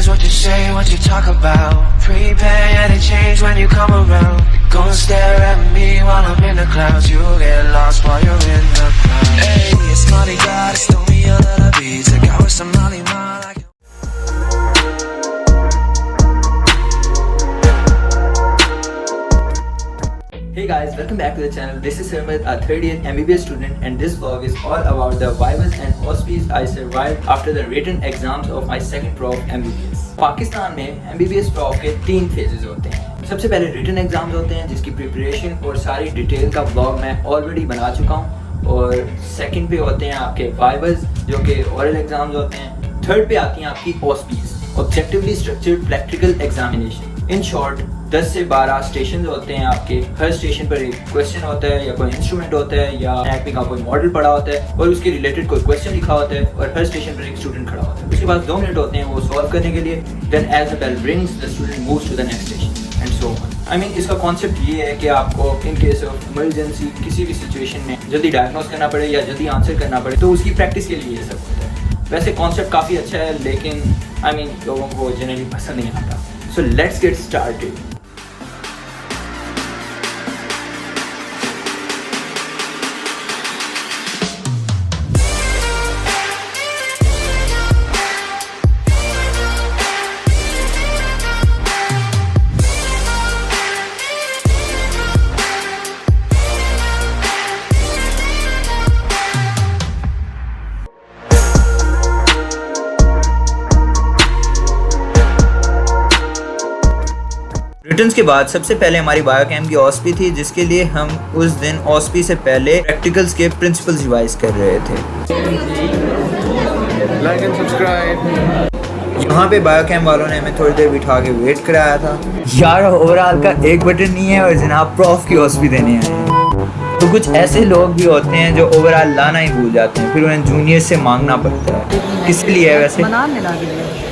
matters what you say, what you talk about. Prepare, yeah, they change when you come around. Go and stare at me while I'm in the clouds. You get lost while you're in the crowd. Hey, it's Mardi Gras, it's throw me a little beat. Take out with some Molly Mall. Hey guys, welcome back to the channel. This is Sarmad, a third year MBBS student, and this vlog is all about the Vivas and OSPs I survived after the written exams of my second prof MBBS. Pakistan में MBBS prof के 3 phases होते हैं। सबसे पहले written exams होते हैं जिसकी preparation और सारी डिटेल का vlog मैं ऑलरेडी बना चुका हूँ, और सेकंड पे होते हैं आपके Vivas जो कि oral exams होते हैं। थर्ड पे आती हैं आपकी OSPs, Objectively Structured Practical Examination। In short 10 से 12 स्टेशन होते हैं आपके। हर स्टेशन पर एक क्वेश्चन होता है या कोई इंस्ट्रूमेंट होता है या एनाटॉमी का कोई मॉडल पड़ा होता है और उसके रिलेटेड कोई क्वेश्चन लिखा होता है, और हर स्टेशन पर एक स्टूडेंट खड़ा होता है। उसके बाद 2 मिनट होते हैं वो सॉल्व करने के लिए। Then as the bell rings the student moves to the next station and so on. I mean इसका कॉन्सेप्ट ये है कि आपको इन केस ऑफ इमरजेंसी किसी भी सिचुएशन में जल्दी डायग्नोस करना पड़े या जल्दी आंसर करना पड़े, तो उसकी प्रैक्टिस के लिए ये सब होता है। वैसे कॉन्सेप्ट काफ़ी अच्छा है, लेकिन आई मीन लोगों को जनरली पसंद नहीं आता। So let's get started. Returns के बाद सबसे पहले हमारी बायोकेम की ऑस्पी थी, जिसके लिए हम उस दिन ऑस्पी से पहले प्रैक्टिकल्स के प्रिंसिपल्स रिवाइज कर रहे थे। Like and subscribe. यहाँ पे बायोकेम वालों ने हमें थोड़ी देर बिठा के वेट कराया था। यार ओवरऑल का एक बटन नहीं है और जनाब प्रॉफ की ऑस्पी देने आए हैं। तो कुछ ऐसे लोग भी होते हैं जो ओवरऑल लाना ही भूल जाते हैं, फिर उन्हें जूनियर से मांगना पड़ता है। किस लिए है वैसे?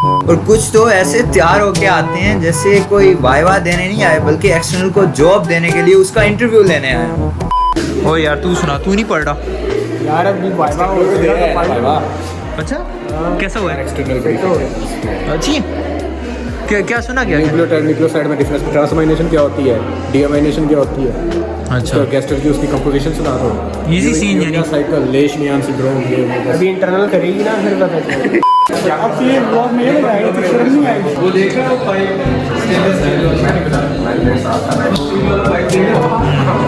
और कुछ तो ऐसे तैयार होके आते हैं जैसे कोई वाइवा देने नहीं आए, बल्कि एक्सटर्नल को जॉब देने के लिए उसका इंटरव्यू लेने आए। ओ यार तू सुना, तू नहीं पढ़ रहा यार? अभी वाइवा हो गया। अच्छा कैसा हुआ? एक्सटर्नल अच्छी क्या सुना क्या? न्यूक्लियोसाइड में डिफरेंस, ट्रांसअमाइनेशन क्या होती है, डीअमाइनेशन क्या होती है। अच्छा तो गैस्ट्रिक की उसकी कंपोजिशन सुना दो। इजी सीन यानी साइकिल लेशमियान सिंड्रोम ये अभी इंटरनल करेगी ना, फिर पता चलेगा। अब ये ब्लॉग में ये लगाएगा तो शर्म नहीं आएगी। वो देखा वो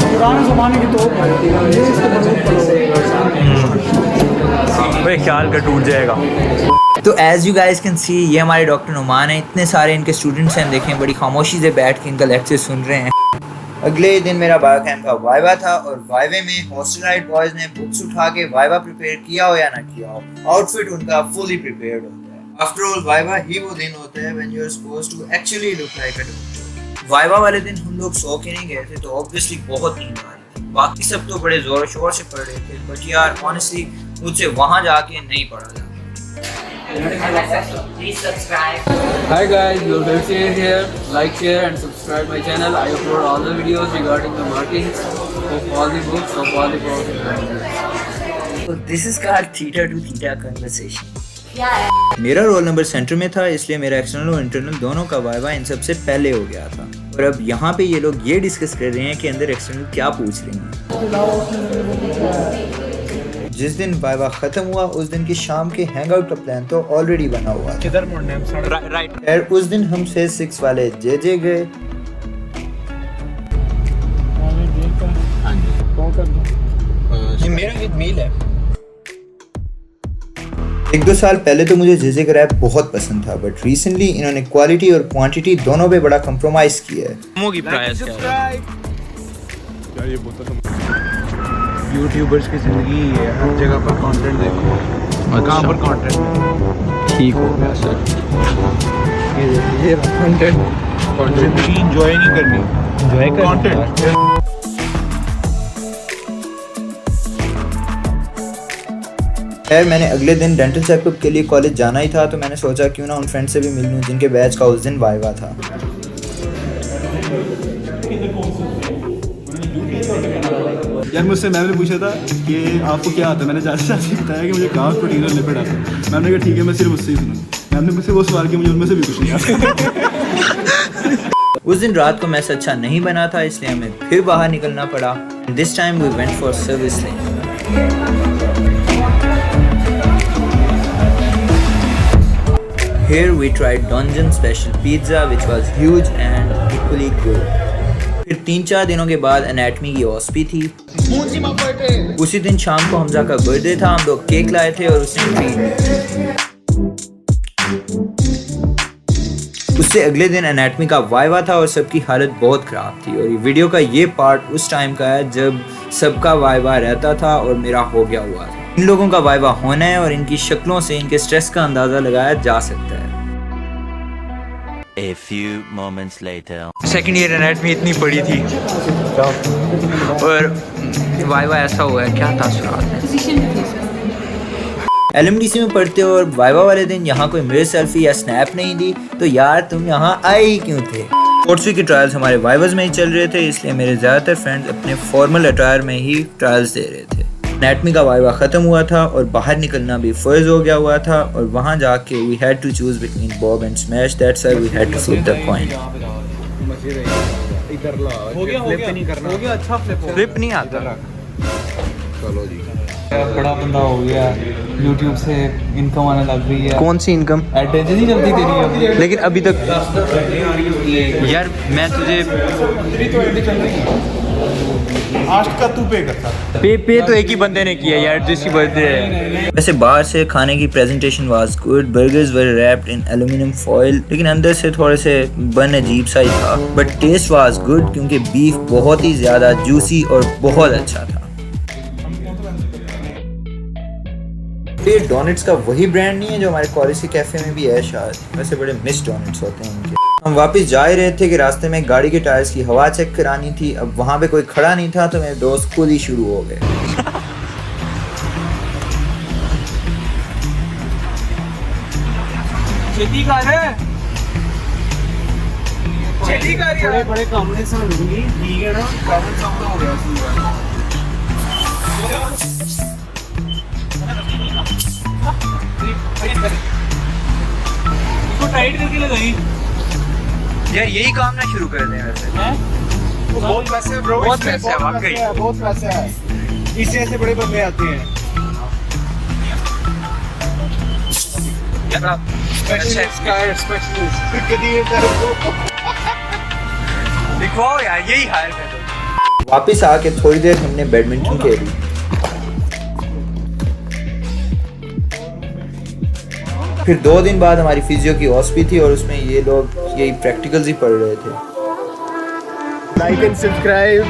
पुराने ज़माने की तो ख्याल का टूट जाएगा। तो as you guys can see, ये हमारे डॉक्टर नुमान हैं। इतने सारे इनके स्टूडेंट्स हैं, देखें बड़ी खामोशी से बैठ के इनका लेक्चर सुन रहे हैं। अगले दिन मेरा बायोकेम का वाइवा था, और वाइवे में हॉस्टलाइट बॉयज ने बुक्स उठा के वाइवा प्रिपेयर किया हो या ना किया हो, आउटफिट उनका फुली प्रिपेयर्ड होता है। आफ्टर ऑल वाइवा ही वो दिन होता है when you are supposed to actually look like a doctor. Viva वाले दिन हम लोग सो के नहीं गए थे, तो ऑब्वियसली बहुत नींद आ रही थी। बाकी सब तो बड़े जोर शोर से पढ़ रहे थे, बट यार ऑनेस्टली मुझसे वहाँ जाके नहीं पढ़ा जाता। Please subscribe. Hi guys, your website here. Like, share and subscribe my channel. I upload all the videos regarding the markings of all the books of all the problems. So this is called theta to theta conversation. Yeah. मेरा roll number centre में था, इसलिए मेरा external और internal दोनों का viva इन सबसे पहले हो गया था। और अब यहाँ पे ये लोग ये डिस्कस कर रहे हैं कि अंदर एक्सटर्नल क्या पूछ रहे हैं। जिस दिन वाइवा खत्म हुआ उस दिन की शाम के हैंगआउट का प्लान तो ऑलरेडी बना हुआ था। किधर मुड़ने हम? राइट। उस दिन हम फेज 6 वाले जे गए। ये मेरा विद मील है। 1-2 साल पहले तो मुझे जे का रैप बहुत पसंद था, बट रिसेंटली इन्होंने क्वालिटी और क्वांटिटी दोनों पे बड़ा कंप्रोमाइज किया है। यार ये यूट्यूबर्स की जिंदगी है, हर जगह पर कंटेंट देखो। अच्छा। कहाँ पर कंटेंट ठीक हो गया सर। ये कंटेंट जिंदगी एंजॉय नहीं करनी, एंजॉय कर कंटेंट। खैर मैंने अगले दिन डेंटल चेकअप के लिए कॉलेज जाना ही था, तो मैंने सोचा क्यों ना उन फ्रेंड से भी मिल लूं जिनके बैच का उस दिन वाइवा था। यार मुझसे मैम ने पूछा था कि आपको क्या आता है, मैंने ज़्यादा बताया कि मुझे काफ प्रोटीन और लिपिड आता है। मैम ने कहा ठीक है, मैं सिर्फ उससे ही सुनूँ। मैम ने मुझसे वो सवाल किया, मुझे उनमें से भी कुछ नहीं आता। उस दिन रात को मैच अच्छा नहीं बना था, इसलिए हमें फिर बाहर निकलना पड़ा। This time we went for service lane. Here we tried Donjon special pizza which was huge and equally good. फिर 3-4 दिनों के बाद एनाटमी की ओस्पी थी। उसी दिन शाम को हमजा का बर्थडे था, हम लोग केक लाए थे और उसने ट्रीट दी। उससे अगले दिन एनाटमी का वाइवा था और सबकी हालत बहुत ख़राब थी। और ये वीडियो का ये पार्ट उस टाइम का है जब सबका वाइवा रहता था और मेरा हो गया हुआ था। इन लोगों का वाइवा होना है और इनकी शक्लों से इनके स्ट्रेस का अंदाज़ा लगाया जा सकता है। A few moments later. Second year anatomy इतनी बड़ी थी और वाइवा ऐसा हुआ है, क्या तासुरात हैं। LMDC में पढ़ते हो और वाइवा वाले दिन यहाँ कोई मिरर सेल्फी या स्नैप नहीं दी, तो यार तुम यहाँ आए ही क्यों थे। स्पोर्ट्स के ट्रायल्स हमारे वाइवाज में ही चल रहे थे, इसलिए मेरे ज़्यादातर फ्रेंड्स अपने फॉर्मल अटायर में ही ट्रायल्स दे रहे थे। एनाटमी का वाइवा ख़त्म हुआ था और बाहर निकलना भी फ़र्ज हो गया हुआ था, और वहाँ जाके we had to choose between Bob and Smash, that's why we had to flip the coin. हो गया अच्छा फ्लिप नहीं आता। बड़ा बंदा हो गया, YouTube से इनकम आने लग गई है। कौन सी इनकम? एडेंस नहीं चलती तेरी अभी, लेकिन अभी तक यार मैं तुझे आस्ट का तू पे करता। पे तो एक ही बंदे ने किया यार, जिसकी बर्थडे है। वैसे बाहर से खाने की presentation was good, burgers were wrapped in aluminium foil, लेकिन अंदर से थोड़े से बन अजीब सा ही था, बट टेस्ट वाज गुड क्योंकि बीफ बहुत ही ज़्यादा जूसी और बहुत अच्छा था। ये डोनट्स का वही ब्रांड नहीं है जो हमारे कॉलेज के कैफे में भी है शायद, वैसे बड़े मिस डोनट्स होते हैं उनके। हम वापस जा ही रहे थे कि रास्ते में गाड़ी के टायर्स की हवा चेक करानी थी। अब वहाँ पे कोई खड़ा नहीं था तो मेरे दोस्त खुद ही शुरू हो गए। बड़े कॉम्बिनेशन होंगी, ठीक है ना, कारण सब हो गया। टाइट करके लगाई यार, यही काम ना शुरू कर दें वैसे। बहुत पैसे है ब्रो, बहुत पैसे है वाकई। बहुत पैसे है, इससे ऐसे बड़े बंदे आते हैं। देखो यार, यही हाल है। वापिस आके थोड़ी देर हमने बैडमिंटन खेली। फिर 2 दिन बाद हमारी फिजियो की ओस्पी थी और उसमें ये लोग यही प्रैक्टिकल्स ही पढ़ रहे थे। Like and subscribe.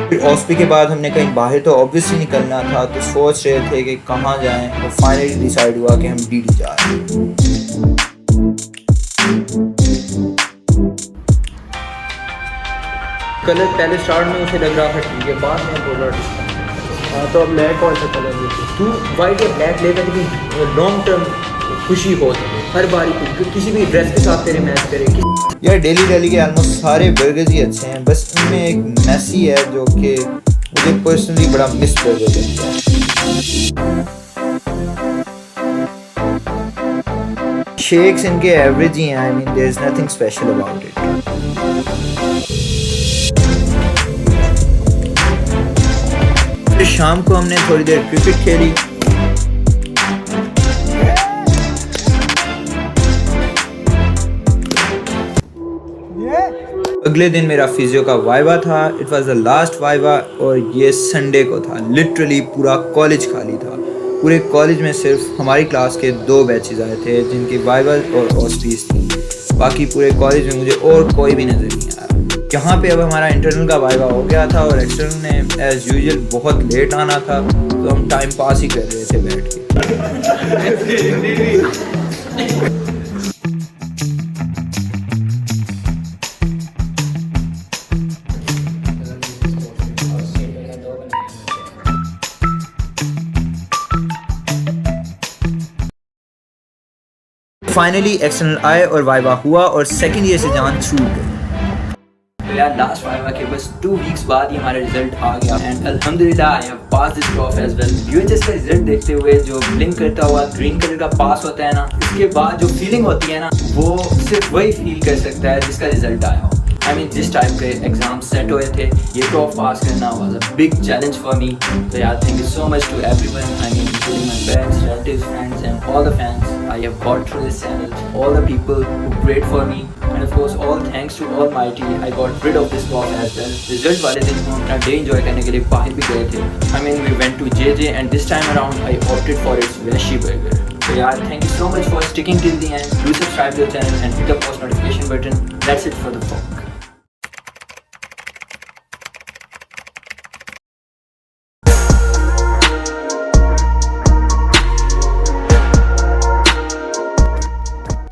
फिर ओस्पी के बाद हमने कहीं बाहर तो ऑब्वियसली निकलना था, तो सोच रहे थे कि कहाँ जाएं, और फाइनली डिसाइड हुआ कि हम डीडी जा रहे हैं। कलर पहले स्टार्ट में उसे लग रहा था ठीक है, बाद में बोला हाँ, तो अब मैं कौन सा कलर लेती? तू वाइट या ब्लैक लेकर लेकिन लॉन्ग टर्म खुशी हो तुम्हें हर बारी किसी भी ड्रेस के साथ तेरे मैच करे। यार डेली के ऑलमोस्ट सारे बर्गर्स ही अच्छे हैं, बस इनमें एक मैसी है जो कि मुझे पर्सनली बड़ा मिस बर्गर लगता है। शेक्स इनके एवरेज ही हैं, I mean there is nothing special about it. फिर शाम को हमने थोड़ी देर क्रिकेट खेली। अगले दिन मेरा फिजियो का वाइवा था। It was the last viva और ये संडे को था। लिटरली पूरा कॉलेज खाली था। पूरे कॉलेज में सिर्फ हमारी क्लास के 2 बैचेस आए थे जिनकी वाइवा और ओस्पीज थी। बाकी पूरे कॉलेज में मुझे और कोई भी नजर नहीं आया। यहाँ पे अब हमारा इंटरनल का वाइवा हो गया था और एक्सटर्नल ने एज यूजुअल बहुत लेट आना था, तो हम टाइम पास ही कर रहे थे बैठ के। फाइनली एक्सटर्नल आए और वाइवा हुआ और सेकेंड ईयर से जान छूट गई। तो यार लास्ट वाइवा के बस 2 वीक्स बाद ही हमारा रिजल्ट आ गया एंड अल्हम्दुलिल्लाह I have pass this prof as well. UHS का रिजल्ट देखते हुए जो ब्लिंक करता हुआ ग्रीन कलर का पास होता है ना, इसके बाद जो फीलिंग होती है ना, वो सिर्फ वही फील कर सकता है जिसका रिजल्ट आया हो। I mean, जिस टाइप के एग्जाम सेट हुए थे, ये प्रॉफ पास करना was a big challenge for me. So yeah, thank you so much to everyone. I mean, including my parents, relatives, friends, and all the fans I have got through this channel. All the people who prayed for me, and of course, all thanks to Almighty, I got rid of this prof as well. Result वाले दिन हम अपना day enjoy करने के लिए बाहर भी गए थे. I mean, we went to JJ, and this time around, I opted for its veggie burger. So yeah, thank you so much for sticking till the end. Do subscribe to the channel and hit the post notification button. That's it for the vlog.